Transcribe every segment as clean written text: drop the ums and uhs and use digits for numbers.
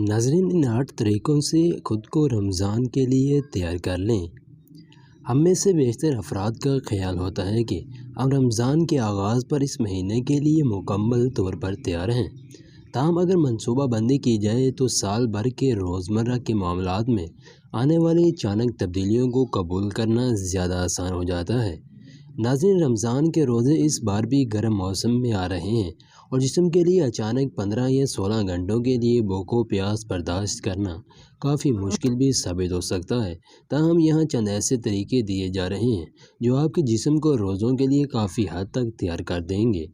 ناظرین، ان 8 طریقوں سے خود کو رمضان کے لیے تیار کر لیں۔ ہم میں سے بیشتر افراد کا خیال ہوتا ہے کہ ہم رمضان کے آغاز پر اس مہینے کے لیے مکمل طور پر تیار ہیں۔ تاہم اگر منصوبہ بندی کی جائے تو سال بھر کے روزمرہ کے معاملات میں آنے والی اچانک تبدیلیوں کو قبول کرنا زیادہ آسان ہو جاتا ہے۔ ناظرین، رمضان کے روزے اس بار بھی گرم موسم میں آ رہے ہیں اور جسم کے لیے اچانک 15 یا 16 گھنٹوں کے لیے بھوک و پیاس برداشت کرنا کافی مشکل بھی ثابت ہو سکتا ہے۔ تاہم یہاں چند ایسے طریقے دیے جا رہے ہیں جو آپ کے جسم کو روزوں کے لیے کافی حد تک تیار کر دیں گے۔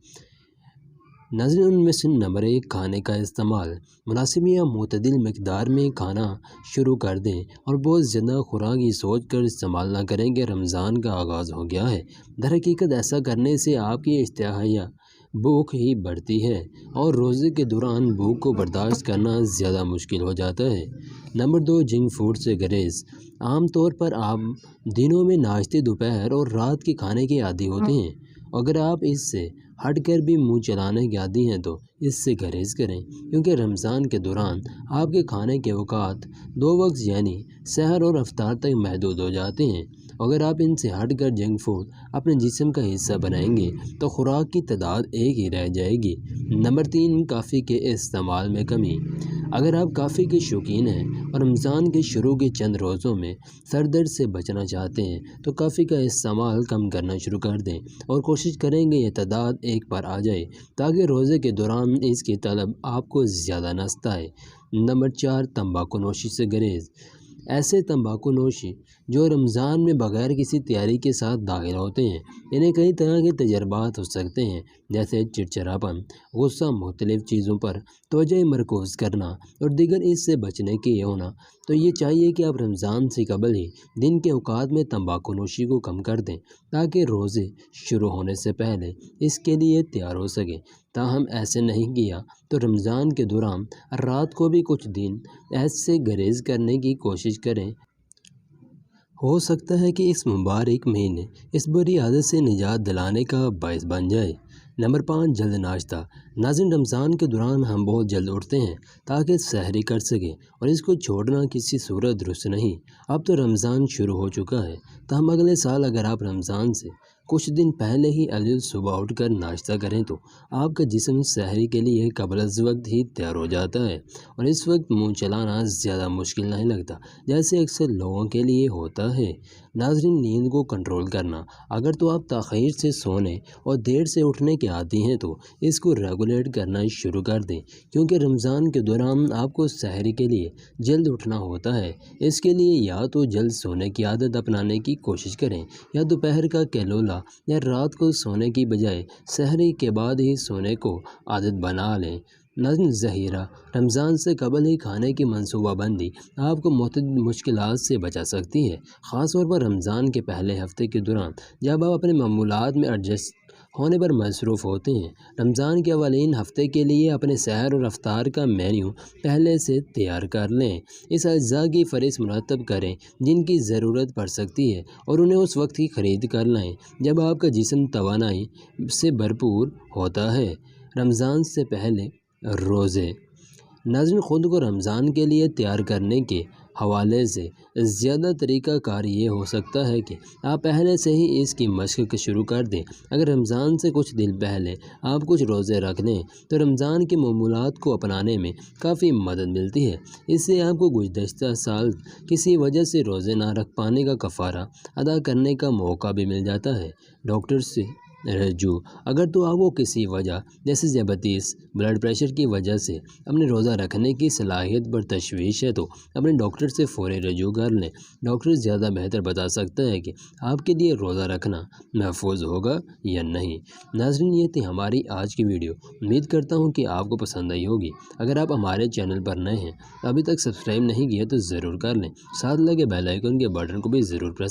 ناظرین، ان میں سے نمبر 1، کھانے کا استعمال۔ مناسب یا معتدل مقدار میں کھانا شروع کر دیں اور بہت زیادہ خوراک یہ سوچ کر استعمال نہ کریں کہ رمضان کا آغاز ہو گیا ہے۔ درحقیقت ایسا کرنے سے آپ کی اشتہا یا بھوک ہی بڑھتی ہے اور روزے کے دوران بھوک کو برداشت کرنا زیادہ مشکل ہو جاتا ہے۔ نمبر 2، جنک فوڈ سے گریز۔ عام طور پر آپ دنوں میں ناشتے، دوپہر اور رات کے کھانے کے عادی ہوتے ہیں۔ اگر آپ اس سے ہٹ کر بھی منہ چلانے کے عادی ہیں تو اس سے گریز کریں، کیونکہ رمضان کے دوران آپ کے کھانے کے اوقات 2 وقت یعنی سحر اور افطار تک محدود ہو جاتے ہیں۔ اگر آپ ان سے ہٹ کر جنک فوڈ اپنے جسم کا حصہ بنائیں گے تو خوراک کی تعداد ایک ہی رہ جائے گی۔ نمبر 3، کافی کے استعمال میں کمی۔ اگر آپ کافی کے شوقین ہیں اور رمضان کے شروع کے چند روزوں میں سر درد سے بچنا چاہتے ہیں تو کافی کا استعمال کم کرنا شروع کر دیں اور کوشش کریں کہ یہ تعداد 1 پر آ جائے تاکہ روزے کے دوران اس کی طلب آپ کو زیادہ نہ ستائے۔ نمبر 4، تمباکو نوشی سے گریز۔ ایسے تمباکو نوشی جو رمضان میں بغیر کسی تیاری کے ساتھ داخل ہوتے ہیں، انہیں کئی طرح کے تجربات ہو سکتے ہیں، جیسے چڑچڑاپن، غصہ، مختلف چیزوں پر توجہ مرکوز کرنا اور دیگر۔ اس سے بچنے کے ہونا تو یہ چاہیے کہ آپ رمضان سے قبل ہی دن کے اوقات میں تمباکو نوشی کو کم کر دیں تاکہ روزے شروع ہونے سے پہلے اس کے لیے تیار ہو سکیں۔ تاہم ایسے نہیں کیا تو رمضان کے دوران رات کو بھی کچھ دن ایسے گریز کرنے کی کوشش کریں۔ ہو سکتا ہے کہ اس مبارک مہینے اس بری عادت سے نجات دلانے کا باعث بن جائے۔ نمبر 5، جلد ناشتہ۔ ناظرین، رمضان کے دوران ہم بہت جلد اٹھتے ہیں تاکہ سحری کر سکیں اور اس کو چھوڑنا کسی صورت درست نہیں۔ اب تو رمضان شروع ہو چکا ہے، تاہم اگلے سال اگر آپ رمضان سے کچھ دن پہلے ہی صبح اٹھ کر ناشتہ کریں تو آپ کا جسم سحری کے لیے قبل از وقت ہی تیار ہو جاتا ہے اور اس وقت منہ چلانا زیادہ مشکل نہیں لگتا جیسے اکثر لوگوں کے لیے ہوتا ہے۔ ناظرین، نیند کو کنٹرول کرنا۔ اگر تو آپ تاخیر سے سونے اور دیر سے اٹھنے کے عادی ہیں تو اس کو ریگولیٹ کرنا شروع کر دیں، کیونکہ رمضان کے دوران آپ کو سحری کے لیے جلد اٹھنا ہوتا ہے۔ اس کے لیے یا تو جلد سونے کی عادت اپنانے کی کوشش کریں یا دوپہر کا قیلولہ یا رات کو سونے کی بجائے سحری کے بعد ہی سونے کو عادت بنا لیں۔ ناظرین، ذخیرہ۔ رمضان سے قبل ہی کھانے کی منصوبہ بندی آپ کو متعدد مشکلات سے بچا سکتی ہے، خاص طور پر رمضان کے پہلے ہفتے کے دوران جب آپ اپنے معمولات میں ایڈجسٹ ہونے پر مصروف ہوتے ہیں۔ رمضان کے اولین ہفتے کے لیے اپنے سحر اور افطار کا مینیو پہلے سے تیار کر لیں۔ اس اجزاء کی فہرست مرتب کریں جن کی ضرورت پڑ سکتی ہے اور انہیں اس وقت ہی خرید کر لائیں جب آپ کا جسم توانائی سے بھرپور ہوتا ہے۔ رمضان سے پہلے روزے۔ ناظرین، خود کو رمضان کے لیے تیار کرنے کے حوالے سے زیادہ طریقہ کار یہ ہو سکتا ہے کہ آپ پہلے سے ہی اس کی مشق شروع کر دیں۔ اگر رمضان سے کچھ دن پہلے آپ کچھ روزے رکھ لیں تو رمضان کے معمولات کو اپنانے میں کافی مدد ملتی ہے۔ اس سے آپ کو گزشتہ سال کسی وجہ سے روزے نہ رکھ پانے کا کفارہ ادا کرنے کا موقع بھی مل جاتا ہے۔ ڈاکٹر سے رجوع۔ اگر تو آپ کو کسی وجہ جیسے ذیابیطس، بلڈ پریشر کی وجہ سے اپنے روزہ رکھنے کی صلاحیت پر تشویش ہے تو اپنے ڈاکٹر سے فوری رجوع کر لیں۔ ڈاکٹر زیادہ بہتر بتا سکتا ہے کہ آپ کے لیے روزہ رکھنا محفوظ ہوگا یا نہیں۔ ناظرین، یہ تھی ہماری آج کی ویڈیو۔ امید کرتا ہوں کہ آپ کو پسند آئی ہوگی۔ اگر آپ ہمارے چینل پر نئے ہیں ابھی تک سبسکرائب نہیں کیا تو ضرور کر لیں، ساتھ لگے بیل آئیکن کے بٹن کو بھی ضرور پریس